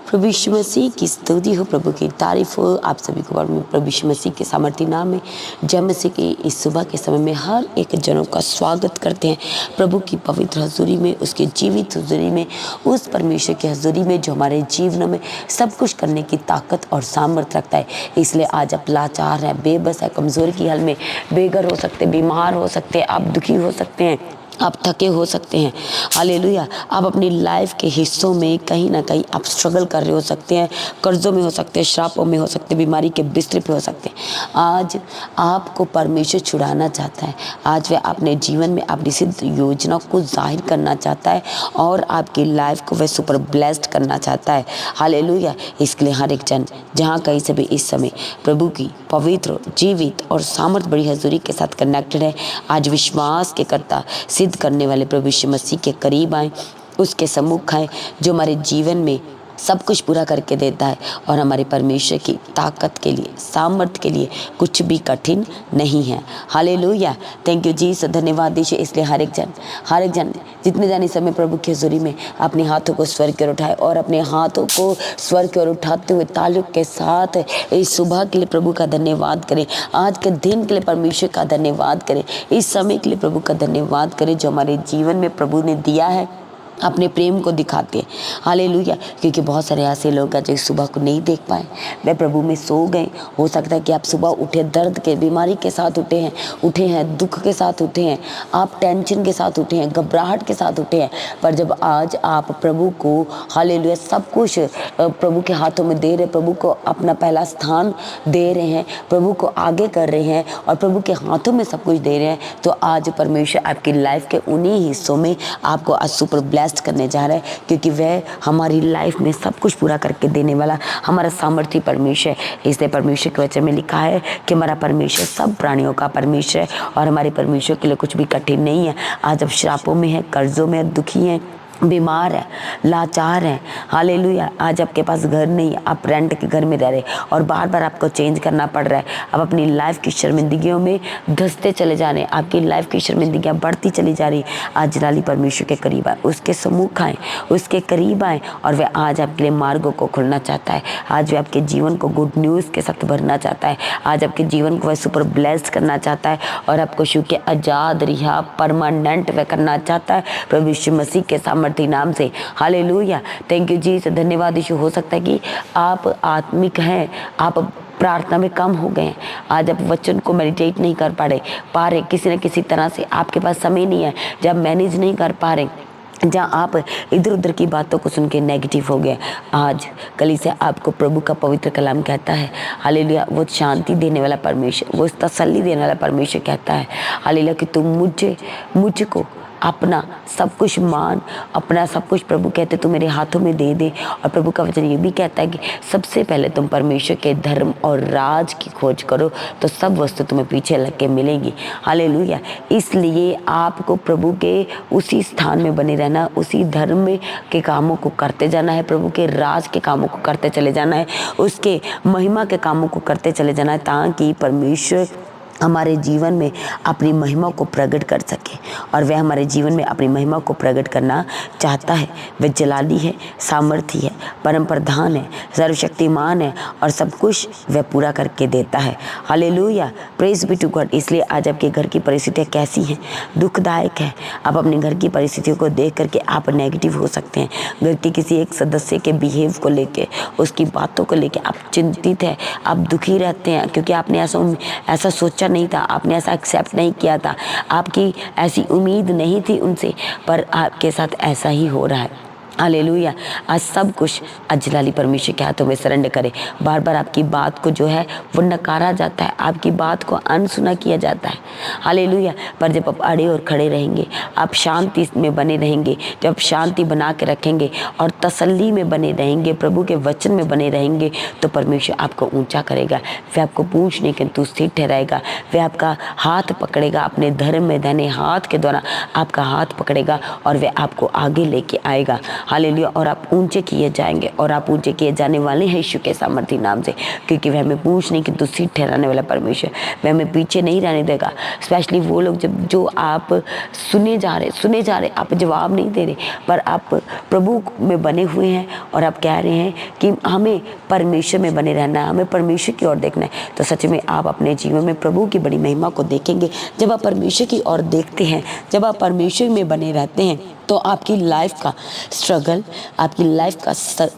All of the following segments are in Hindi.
प्रभु यीशु मसीह की स्तुति हो, प्रभु की तारीफ हो। आप सभी को प्रभु यीशु मसीह के सामर्थी नाम में जय मसीह की इस सुबह के समय में हर एक जनों का स्वागत करते हैं प्रभु की पवित्र हजूरी में, उसके जीवित हजूरी में, उस परमेश्वर की हजूरी में जो हमारे जीवन में सब कुछ करने की ताकत और सामर्थ्य रखता है। इसलिए आज आप लाचार हैं, बेबस है, कमजोरी की हाल में बेघर हो सकते, बीमार हो सकते, आप दुखी हो सकते हैं, आप थके हो सकते हैं। हालेलुया। आप अपनी लाइफ के हिस्सों में कहीं ना कहीं आप स्ट्रगल कर रहे हो सकते हैं, कर्जों में हो सकते हैं, श्रापों में हो सकते हैं, बीमारी के बिस्तर पे हो सकते हैं। आज आपको परमेश्वर छुड़ाना चाहता है। आज वह अपने जीवन में अपनी सिद्ध योजना को जाहिर करना चाहता है और आपकी लाइफ को वह सुपर ब्लेस्ड करना चाहता है। हालेलुया। इसके लिए हर एक जन जहाँ कहीं से भी इस समय प्रभु की पवित्र, जीवित और सामर्थ बड़ी हजूरी के साथ कनेक्टेड है, आज विश्वास के करता करने वाले प्रभु यीशु मसीह के करीब आए, उसके सम्मुख आए जो हमारे जीवन में सब कुछ पूरा करके देता है और हमारे परमेश्वर की ताकत के लिए, सामर्थ्य के लिए कुछ भी कठिन नहीं है। हालेलुया। थैंक यू जी। धन्यवाद दीजिए। इसलिए हर एक जन जितने जाने समय प्रभु की हजूरी में अपने हाथों को स्वर की ओर उठाए और अपने हाथों को स्वर की ओर उठाते हुए ताल्लुक के साथ इस सुबह के लिए प्रभु का धन्यवाद करें, आज के दिन के लिए परमेश्वर का धन्यवाद करें, इस समय के लिए प्रभु का धन्यवाद करें जो हमारे जीवन में प्रभु ने दिया है, अपने प्रेम को दिखाते हैं। हालेलुया। क्योंकि बहुत सारे ऐसे लोग हैं जो सुबह को नहीं देख पाए, वे प्रभु में सो गए। हो सकता है कि आप सुबह उठे दर्द के, बीमारी के साथ उठे हैं, दुख के साथ उठे हैं, आप टेंशन के साथ उठे हैं, घबराहट के साथ उठे हैं। पर जब आज आप प्रभु को, हालेलुया, सब कुछ प्रभु के हाथों में दे रहे, प्रभु को अपना पहला स्थान दे रहे हैं, प्रभु को आगे कर रहे हैं और प्रभु के हाथों में सब कुछ दे रहे हैं, तो आज परमेश्वर आपकी लाइफ के उन्हीं हिस्सों में आपको आज सुपर ब्लेस्ड करने जा रहा है। क्योंकि वह हमारी लाइफ में सब कुछ पूरा करके देने वाला हमारा सामर्थ्य परमेश्वर है। इसलिए परमेश्वर के वचन में लिखा है कि हमारा परमेश्वर सब प्राणियों का परमेश्वर है और हमारे परमेश्वर के लिए कुछ भी कठिन नहीं है। आज आप श्रापों में है, कर्जों में, दुखी हैं, बीमार है, लाचार है, हालेलुया, आज आपके पास घर नहीं है, आप रेंट के घर में रह रहे और बार बार आपको चेंज करना पड़ रहा है, आप अपनी लाइफ की शर्मिंदगियों में धंसते चले जा रहे हैं, आपकी लाइफ की शर्मिंदगियाँ बढ़ती चली जा रही। आज जलाली परमेश्वर के करीब आए, उसके सम्मुख आए, उसके करीब आए और वह आज आपके लिए मार्गों को खोलना चाहता है। आज वह आपके जीवन को गुड न्यूज़ के साथ भरना चाहता है। आज आपके जीवन को वह सुपर ब्लेस्ड करना चाहता है और आपको शु के आज़ाद, रिहा, परमानेंट वह करना चाहता है प्रभु यीशु मसीह के सामर्थ्य नाम से। हालेलुया। थैंक यू जी। धन्यवाद यीशु। हो सकता है कि आप आत्मिक हैं, आप प्रार्थना में कम हो गए हैं, आज आप वचन को मेडिटेट नहीं कर पा रहे, किसी न किसी तरह से आपके पास समय नहीं है, जब मैनेज नहीं कर पा रहे, जहाँ आप इधर उधर की बातों को सुन के नेगेटिव हो गए। आज कलीसिया आपको प्रभु का पवित्र कलाम कहता है, हालेलुया, वो शांति देने वाला परमेश्वर, वो तसल्ली देने वाला परमेश्वर कहता है, हालेलुया, कि तुम मुझको अपना सब कुछ मान, अपना सब कुछ प्रभु कहते तू मेरे हाथों में दे दे। और प्रभु का वचन ये भी कहता है कि सबसे पहले तुम परमेश्वर के धर्म और राज की खोज करो तो सब वस्तु तुम्हें पीछे लग के मिलेगी। हालेलुया। इसलिए आपको प्रभु के उसी स्थान में बने रहना, उसी धर्म के कामों को करते जाना है, प्रभु के राज के कामों को करते चले जाना है, उसके महिमा के कामों को करते चले जाना है, ताकि परमेश्वर हमारे जीवन में अपनी महिमा को प्रकट कर सके। और वह हमारे जीवन में अपनी महिमा को प्रकट करना चाहता है। वह जलाली है, सामर्थी है, परम प्रधान है, सर्वशक्तिमान है और सब कुछ वह पूरा करके देता है। Hallelujah. Praise be to God. इसलिए आज आपके घर की परिस्थितियाँ कैसी हैं, दुखदायक है। आप अपने घर की परिस्थितियों को देख करके आप नेगेटिव हो सकते हैं। घर के किसी एक सदस्य के बिहेव को लेके, उसकी बातों को लेके आप चिंतित है, आप दुखी रहते हैं, क्योंकि आपने ऐसा सोचा नहीं था, आपने ऐसा एक्सेप्ट नहीं किया था, आपकी ऐसी उम्मीद नहीं थी उनसे, पर आपके साथ ऐसा ही हो रहा है। हालेलुया। आज सब कुछ अजलाली परमेश्वर के हाथों में सरेंडर करें। बार बार आपकी बात को जो है वो नकारा जाता है, आपकी बात को अनसुना किया जाता है। हालेलुया। पर जब आप अड़े और खड़े रहेंगे, आप शांति में बने रहेंगे, जब शांति बना के रखेंगे और तसल्ली में बने रहेंगे, प्रभु के वचन में बने रहेंगे, तो परमेश्वर आपको ऊंचा करेगा। वह आपको पूछने के तू स्थिर ठहराएगा। वह आपका हाथ पकड़ेगा, अपने धर्म में दाहिने हाथ के द्वारा आपका हाथ पकड़ेगा और वह आपको आगे लेके आएगा। हालेलुया। और आप ऊंचे किए जाएंगे और आप ऊंचे किए जाने वाले हैं यीशु के सामर्थी नाम से, क्योंकि वह हमें पूछ नहीं कि तू सीट ठहराने वाला परमेश्वर, वह हमें पीछे नहीं रहने देगा। स्पेशली वो लोग जो आप सुने जा रहे, आप जवाब नहीं दे रहे, पर आप प्रभु में बने हुए हैं और आप कह रहे हैं कि हमें परमेश्वर में बने रहना है, हमें परमेश्वर की ओर देखना है, तो सच में आप अपने जीवन में प्रभु की बड़ी महिमा को देखेंगे। जब आप परमेश्वर की ओर देखते हैं, जब आप परमेश्वर में बने रहते हैं, तो आपकी लाइफ का स्ट्रगल, आपकी लाइफ का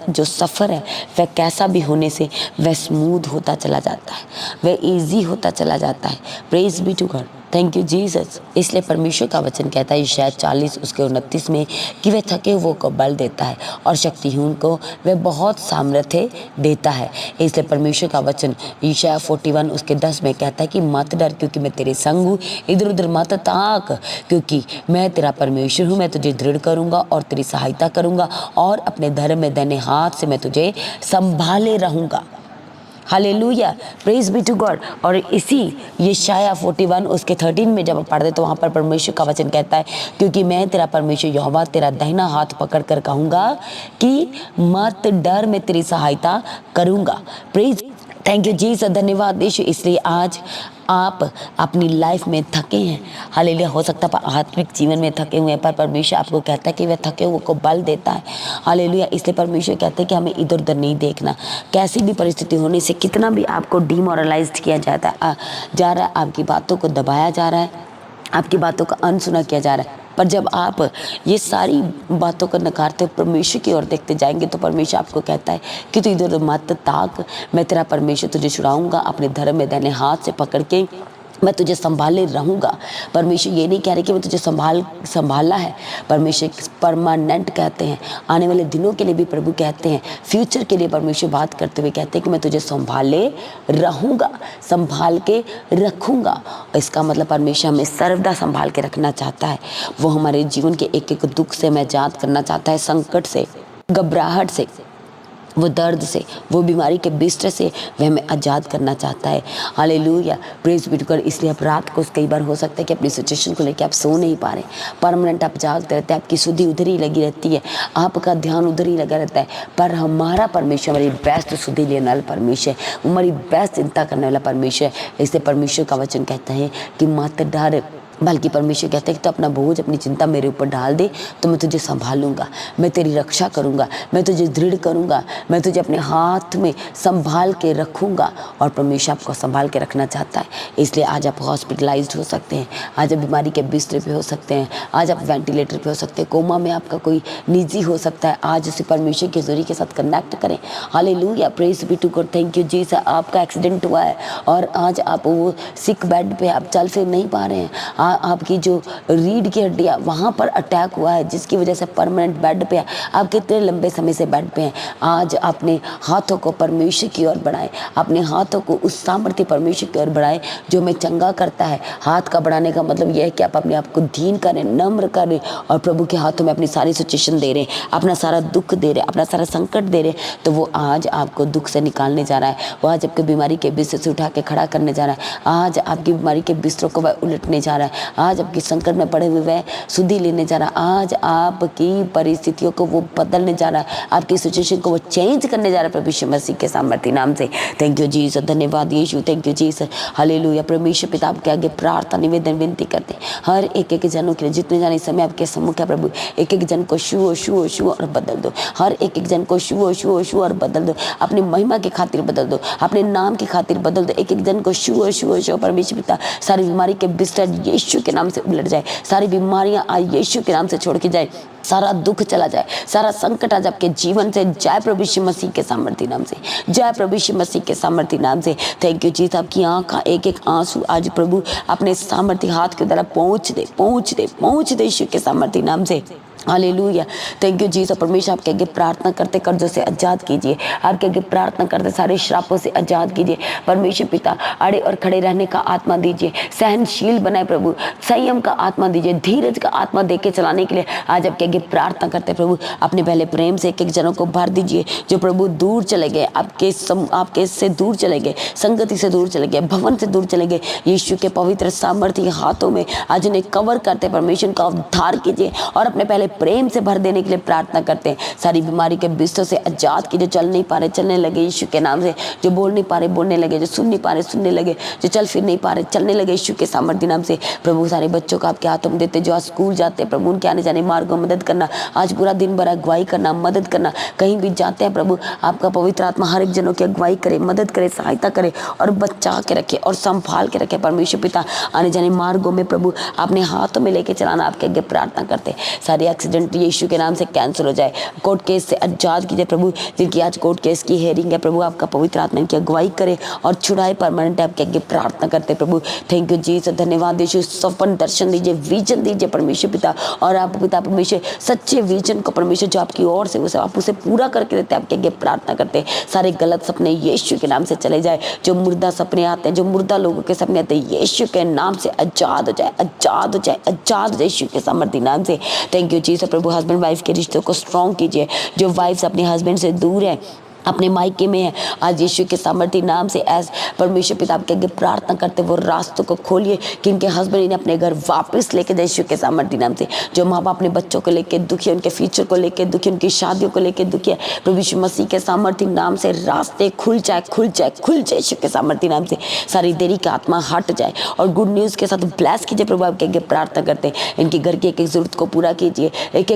जो सफ़र है वह कैसा भी होने से वह स्मूथ होता चला जाता है, वह ईजी होता चला जाता है। Praise be to God, thank you Jesus. इसलिए परमेश्वर का वचन कहता है शायद 40 उसके 29 में कि वह थके हुए को बल देता है और शक्तिहीन को वह बहुत सामर्थ्य देता है। इसलिए परमेश्वर का वचन ईशाया 41 उसके 10 में कहता है कि मत डर, क्योंकि मैं तेरे संग हूँ, इधर उधर मत ताक, क्योंकि मैं तेरा परमेश्वर हूँ, मैं तुझे दृढ़ करूँगा और तेरी सहायता करूँगा और अपने धर्म में दाहिने हाथ से मैं तुझे संभाले रहूँगा। Hallelujah, praise be to God. और इसी यशाया 41 उसके 13 में जब आप पढ़ते तो वहाँ पर परमेश्वर का वचन कहता है, क्योंकि मैं तेरा परमेश्वर यहोवा तेरा दाहिना हाथ पकड़ कर कहूँगा कि मत डर, मैं तेरी सहायता करूँगा। प्रेज, थैंक यू जीसस, धन्यवाद यीशु। इसलिए आज आप अपनी लाइफ में थके हैं, हालेलुया, हो सकता है आत्मिक जीवन में थके हुए हैं, पर परमेश्वर आपको कहता है कि वह थके हुए को बल देता है। हालेलुया, इसलिए परमेश्वर कहते हैं कि हमें इधर उधर नहीं देखना। कैसी भी परिस्थिति होने से, कितना भी आपको डिमोरलाइज्ड किया जा रहा है, आपकी बातों को दबाया जा रहा है, आपकी बातों का अनसुना किया जा रहा है, पर जब आप ये सारी बातों को नकारते परमेश्वर की ओर देखते जाएंगे तो परमेश्वर आपको कहता है कि तू इधर मत ताक, मैं तेरा परमेश्वर तुझे छुड़ाऊंगा अपने धर्म में दाहिने हाथ से पकड़ के, मैं तुझे संभाले रहूँगा। परमेश्वर ये नहीं कह रहे कि मैं तुझे संभाला है, परमेश्वर परमानेंट कहते हैं, आने वाले दिनों के लिए भी प्रभु कहते हैं, फ्यूचर के लिए परमेश्वर बात करते हुए कहते हैं कि मैं तुझे संभाले रहूँगा, संभाल के रखूँगा। इसका मतलब परमेश्वर हमें सर्वदा संभाल के रखना चाहता है। वो हमारे जीवन के एक एक दुख से हमें आजाद करना चाहता है, संकट से, घबराहट से, वो दर्द से, वो बीमारी के बिस्तर से वह हमें आज़ाद करना चाहता है। Hallelujah, praise be to God. इसलिए आप रात को कई बार हो सकता है कि अपनी सिचुएशन को लेकर आप सो नहीं पा रहे, परमानेंट आप जागते रहते हैं, आपकी सुधि उधर ही लगी रहती है, आपका ध्यान उधर ही लगा रहता है, पर हमारा परमेश्वर हमारी बेस्ट सुधि लेने वाला परमेश्वर है, हमारी बेस्ट चिंता करने वाला परमेश्वर है। इसलिए परमेश्वर का वचन कहता है कि मत डर, बल्कि परमेश्वर कहते हैं कि तो अपना बोझ, अपनी चिंता मेरे ऊपर डाल दे, तो मैं तुझे संभालूंगा, मैं तेरी रक्षा करूंगा, मैं तुझे दृढ़ करूंगा, मैं तुझे अपने हाथ में संभाल के रखूंगा। और परमेश्वर आपको संभाल के रखना चाहता है। इसलिए आज आप हॉस्पिटलाइज्ड हो सकते हैं, आज आप बीमारी के बिस्तर पे हो सकते हैं, आज आप वेंटिलेटर पे हो सकते हैं, कोमा में आपका कोई निजी हो सकता है। आज उसी परमेश्वर के जरिए के साथ कनेक्ट करें। Hallelujah, praise be to God, thank you Jesus. आपका एक्सीडेंट हुआ है और आज आप वो सिक बेड पे, आप चल फिर नहीं पा रहे हैं, आपकी जो रीढ़ की हड्डियाँ वहाँ पर अटैक हुआ है, जिसकी वजह से परमानेंट बेड पे है, आप कितने लंबे समय से बेड पे हैं। आज अपने हाथों को परमेश्वर की ओर बढ़ाएं, अपने हाथों को उस सामर्थ्य परमेश्वर की ओर बढ़ाएं जो हमें चंगा करता है। हाथ का बढ़ाने का मतलब यह है कि आप अपने आप को दीन करें, नम्र करें और प्रभु के हाथों में अपनी सारी सिचुएशन दे रहे हैं, अपना सारा दुख दे रहे हैं, अपना सारा संकट दे रहे हैं, तो वो आज आपको दुख से निकालने जा रहा है। वो आज आपकी बीमारी के बिस्तर से उठा के खड़ा करने जा रहा है। आज आपकी बीमारी के बिस्तरों को वह उलटने जा रहा है। आज आपकी संकट में पड़े हुए वह सुधि लेने जा रहा है। आज आपकी परिस्थितियों को वो बदलने जा रहा है, आपकी सिचुएशन को वो चेंज करने जा रहा है प्रभु यीशु मसीह के सामर्थ्य नाम से। थैंक यू जीसस, धन्यवाद यीशु, थैंक यू जीसस, हालेलुया। परमेश्वर पिता आपके आगे प्रार्थना निवेदन विनती करते हैं, हर एक एक जनों के लिए, जितने जाने समय आपके सम्मुख है प्रभु, एक एक जन को छुओ छुओ छुओ और बदल दो। हर एक एक जन को छुओ छुओ छुओ और बदल दो, अपनी महिमा की खातिर बदल दो, अपने नाम की खातिर बदल दो। एक एक जन को छुओ छुओ छुओ परमेश्वर पिता, सारी बीमारी के बिस्तर यीशु के नाम से उलट जाए, सारी बीमारियां आज यीशु के नाम से छोड़ के जाए, सारा दुख चला जाए, सारा संकट आज आपके जीवन से जय प्रभु यीशु मसीह के सामर्थ्य नाम से, जय प्रभु यीशु मसीह के सामर्थ्य नाम से। थैंक यू जीसस, आपकी आँख का एक एक आंसू आज प्रभु अपने सामर्थ्य हाथ के द्वारा पहुँच दे, पहुँच दे, पहुँच दे यीशु के सामर्थ्य नाम से। Hallelujah, thank you Jesus. परमेश्वर आपके आगे प्रार्थना करते कर्जों से आजाद कीजिए, आपके आगे प्रार्थना करते सारे श्रापों से आजाद कीजिए। परमेश्वर पिता अड़े और खड़े रहने का आत्मा दीजिए, सहनशील बनाए प्रभु, संयम का आत्मा दीजिए, धीरज का आत्मा देके चलाने के लिए आज आपके आगे प्रार्थना करते प्रभु। अपने पहले प्रेम से एक एक जनों को भर दीजिए जो प्रभु दूर चले गए, आपके से दूर चले गए, संगति से दूर चले गए, भवन से दूर चले गए। यीशु के पवित्र सामर्थ्य हाथों में आज उन्हें कवर करते परमेश्वर का उद्धार कीजिए और अपने पहले प्रेम से भर देने के लिए प्रार्थना करते हैं। सारी बीमारी के बिस्तरों से आजाद कीजिए, चल नहीं पा रहे चलने लगे यीशु के नाम से, जो बोल नहीं पा रहे बोलने लगे, जो सुन नहीं पा रहे सुनने लगे, जो चल फिर नहीं पा रहे चलने लगे यीशु के सामर्थ्य नाम से। प्रभु सारे बच्चों को आपके हाथों में देते, जो आज स्कूल जाते हैं प्रभु उनके आने जाने मार्गों में मदद करना, आज पूरा दिन भर अगुवाई करना, मदद करना, कहीं भी जाते हैं प्रभु आपका पवित्र आत्मा हर एक जनों की अगुवाई करे, मदद करे, सहायता करे और बचा के रखे और संभाल के रखे। परमेश्वर पिता आने जाने मार्गों में प्रभु अपने हाथों में लेके चलाना, आपके आगे प्रार्थना करते हैं। सारे एक्सीडेंट यीशु के नाम से कैंसिल हो जाए, कोर्ट केस से आजाद कीजिए प्रभु, जिनकी आज कोर्ट केस की हेयरिंग है प्रभु आपका पवित्र आत्मा इनकी अगुवाई करे और छुड़ाए परमानेंट, आपके आगे प्रार्थना करते प्रभु। थैंक यू जीसस, धन्यवाद यीशु, सपन दर्शन दीजिए, विजन दीजिए परमेश्वर पिता, और आप पिता परमेश्वर सच्चे विजन को परमेश्वर जो आपकी ओर से उसे आप उसे पूरा करके देते, आपके आगे प्रार्थना करते। सारे गलत सपने यीशु के नाम से चले जाए, जो मुर्दा सपने आते हैं, जो मुर्दा लोगों के सपने आते हैं यीशु के नाम से आजाद हो जाए, आजाद हो जाए, आजाद हो जाए यीशु के सामर्थ्य नाम से। Thank you Jesus Prabhu, husband wife के रिश्तों को स्ट्रॉन्ग कीजिए, जो वाइफ्स अपने हस्बैंड से दूर है, अपने मायके में है, आज यीशु के सामर्थ्य नाम से एस परमेश्वर पिता आपके आगे प्रार्थना करते वो रास्तों को खोलिए कि इनके हस्बैंड इन्हें अपने घर वापस लेके जाए यीशु के सामर्थ्य नाम से। जो माँ बाप अपने बच्चों को लेके दुखी है, उनके फ्यूचर को लेके दुखी, उनकी शादियों को लेके दुखी है, प्रभु यीशु मसीह के सामर्थ्य नाम से रास्ते खुल जाए, खुल जाए, खुल जाए यीशु के सामर्थ्य नाम से। सारी देरी का आत्मा हट जाए और गुड न्यूज़ के साथ ब्लेस कीजिए प्रभु, आपके आगे प्रार्थना करते हैं। इनके घर की एक एक जरूरत को पूरा कीजिए, एक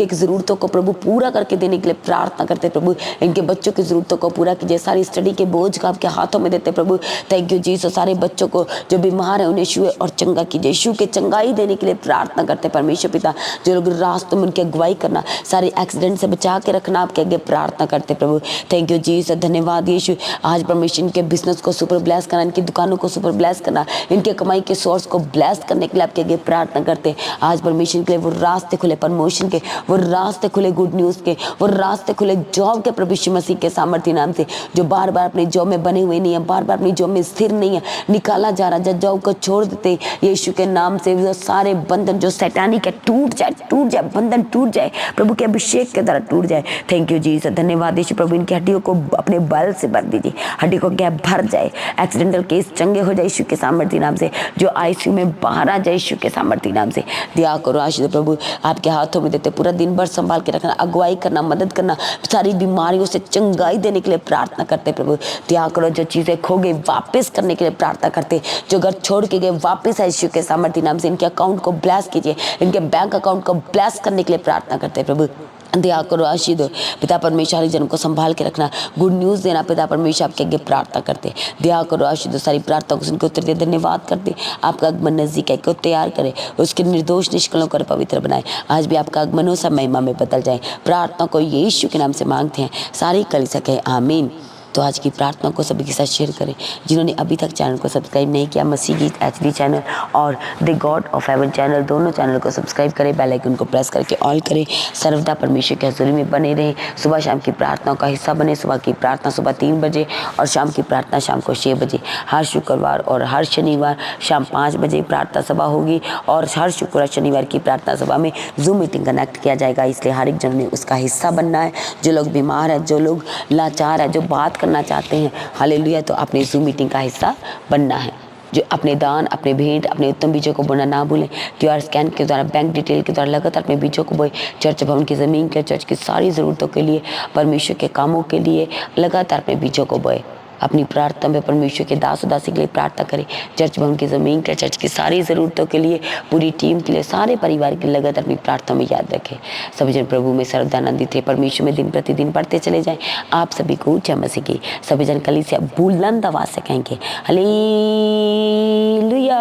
एक जरूरतों को प्रभु पूरा करके देने के लिए प्रार्थना करते प्रभु। इनके बच्चों की जरूरतों को पूरा कीजिए, सारी स्टडी के बोझ का आपके हाथों में देते प्रभु। थैंक यू जीसस, सारे बच्चों को जो बीमार है उन्हें छुए और चंगा कीजिए, यीशु के चंगाई देने के लिए प्रार्थना करते परमेश्वर पिता। जो लोग रास्तों में उनकी अगुवाई करना, सारे एक्सीडेंट से बचा के रखना, आपके आगे प्रार्थना करते प्रभु। थैंक यू जीसस, धन्यवाद यीशु। आज परमेश्वर इनके बिजनेस को सुपर ब्लेस करना, इनकी दुकानों को सुपर ब्लेस करना, इनके कमाई के सोर्स को ब्लेस करने के लिए आपके आगे प्रार्थना करते। आज परमेश्वर के लिए वो रास्ते खुले प्रमोशन के, वो रास्ते खुले गुड न्यूज़ के, वो रास्ते खुले जॉब के प्रभु यीशु मसीह के सामर्थ्य नाम से। जो बार बार अपनी जॉब में बने हुए नहीं है, बार बार अपनी जॉब में स्थिर नहीं है, निकाला जा रहा है, जॉब को छोड़ देते यीशु के नाम से वो सारे बंधन जो सैतानिक है टूट जाए, टूट जाए, बंधन टूट जाए प्रभु के अभिषेक के द्वारा टूट जाए। थैंक यू जीसस, धन्यवाद यीशु प्रभु। इनकी हड्डियों को अपने बल से भर दीजिए, हड्डी को गैप भर जाए, एक्सीडेंटल केस चंगे हो जाए यीशु के सामर्थ्य नाम से। जो आईसीयू में बाहर आ जाए यीशु के सामर्थ्य नाम से। दिया करो आशीष प्रभु, आपके हाथों में देते, पूरा दिन भर संभाल के रखना, अगुवाई करना, मदद करना, सारी बीमारियों से चंगाई देने के लिए प्रार्थना करते प्रभु। त्याग करो, जो चीजें खो गई वापस करने के लिए प्रार्थना करते, जो घर छोड़ के गए वापस आए यीशु के सामर्थ्य नाम से। इनके अकाउंट को ब्लेस कीजिए, इनके बैंक अकाउंट को ब्लेस करने के लिए प्रार्थना करते प्रभु। दया करो, आशीष दो पिता परमेश्वर, हर जन को संभाल के रखना, गुड न्यूज़ देना पिता परमेश्वर, आपके आगे प्रार्थना करते। दया करो, आशीष दो, सारी प्रार्थना को सुनकर उत्तर दे, धन्यवाद करते। आपका आगमन नजदीक है, को तैयार करे, उसके निर्दोष निष्कलों कर पवित्र बनाए। आज भी आपका आगमन हो, सब महिमा में बदल जाए। प्रार्थना को यीशु के नाम से मांगते हैं, सारी कलीसिया कहे आमीन। तो आज की प्रार्थना को सभी के साथ शेयर करें। जिन्होंने अभी तक चैनल को सब्सक्राइब नहीं किया, मसीह गीत HD चैनल और the God of haven channel, दोनों चैनल को सब्सक्राइब करें, बेल आइकन को प्रेस करके ऑल करें। सर्वदा परमेश्वर की हज़ूरी में बने रहें। सुबह शाम की प्रार्थना का हिस्सा बने। सुबह की प्रार्थना सुबह 3 बजे और शाम की प्रार्थना शाम को 6 बजे। हर शुक्रवार और हर शनिवार शाम 5 बजे प्रार्थना सभा होगी और हर शुक्रवार शनिवार की प्रार्थना सभा में जूम मीटिंग कनेक्ट किया जाएगा। इसलिए हर एक जन ने उसका हिस्सा बनना है। जो लोग बीमार है, जो लोग लाचार है, जो बात करना चाहते हैं, हालेलुया, तो अपने जूम मीटिंग का हिस्सा बनना है। जो अपने दान, अपने भेंट, अपने उत्तम बीजों को बोना ना भूलें। QR स्कैन के द्वारा, बैंक डिटेल के द्वारा लगातार अपने बीजों को बोए। चर्च भवन की ज़मीन के, चर्च की सारी ज़रूरतों के लिए, परमेश्वर के कामों के लिए लगातार अपने बीजों को बोए। अपनी प्रार्थना में परमेश्वर के दास उदासी के लिए प्रार्थना करें। चर्च भवन की ज़मीन के, चर्च की सारी ज़रूरतों के लिए, पूरी टीम के लिए, सारे परिवार के लिए लगातार अपनी प्रार्थना में याद रखें। सभी जन प्रभु में सर्वदानंदित है, परमेश्वर में दिन प्रतिदिन बढ़ते चले जाएं। आप सभी को जय मसीह की। सभी जन कलीसिया बुलंद आवाज़ से कहेंगे हालेलुया।